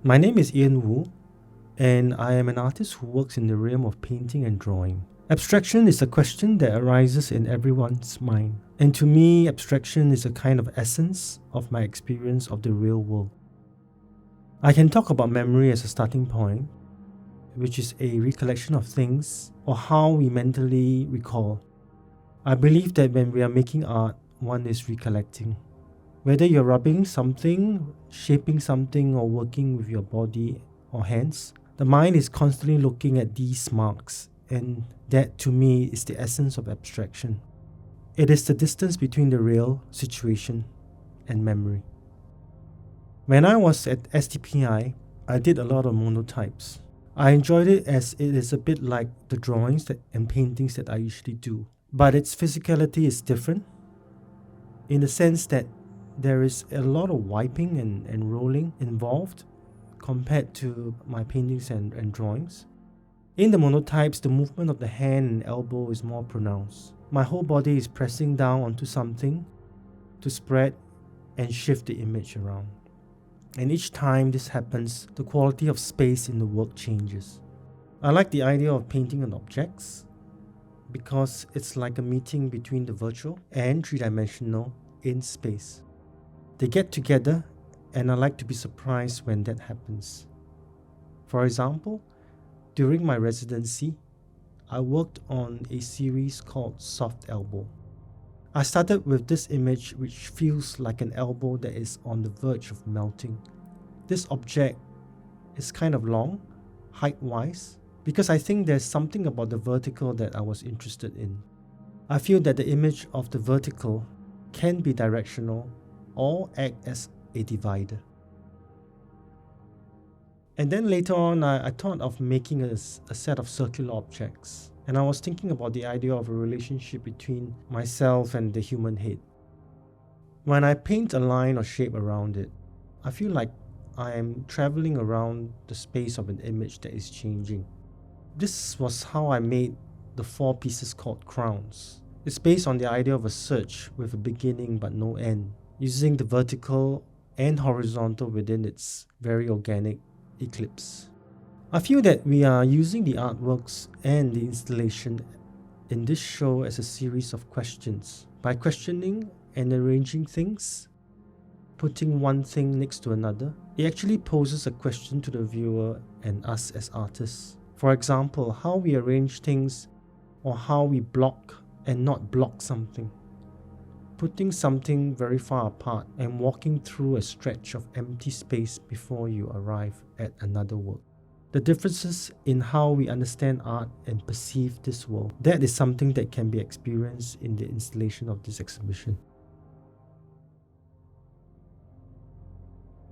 My name is Ian Wu, and I am an artist who works in the realm of painting and drawing. Abstraction is a question that arises in everyone's mind, and to me, abstraction is a kind of essence of my experience of the real world. I can talk about memory as a starting point, which is a recollection of things or how we mentally recall. I believe that when we are making art, one is recollecting. Whether you're rubbing something, shaping something, or working with your body or hands, the mind is constantly looking at these marks, and that to me is the essence of abstraction. It is the distance between the real situation and memory. When I was at STPI, I did a lot of monotypes. I enjoyed it as it is a bit like the drawings and paintings that I usually do, but its physicality is different in the sense that there is a lot of wiping and rolling involved compared to my paintings and drawings. In the monotypes, the movement of the hand and elbow is more pronounced. My whole body is pressing down onto something to spread and shift the image around. And each time this happens, the quality of space in the work changes. I like the idea of painting on objects because it's like a meeting between the virtual and three-dimensional in space. They get together, and I like to be surprised when that happens. For example, during my residency, I worked on a series called Soft Elbow. I started with this image which feels like an elbow that is on the verge of melting. This object is kind of long, height-wise, because I think there's something about the vertical that I was interested in. I feel that the image of the vertical can be directional or act as a divider. And then later on, I thought of making a set of circular objects. And I was thinking about the idea of a relationship between myself and the human head. When I paint a line or shape around it, I feel like I am traveling around the space of an image that is changing. This was how I made the 4 pieces called crowns. It's based on the idea of a search with a beginning but no end, using the vertical and horizontal within its very organic eclipse. I feel that we are using the artworks and the installation in this show as a series of questions. By questioning and arranging things, putting one thing next to another, it actually poses a question to the viewer and us as artists. For example, how we arrange things or how we block and not block something. Putting something very far apart and walking through a stretch of empty space before you arrive at another work. The differences in how we understand art and perceive this world, that is something that can be experienced in the installation of this exhibition.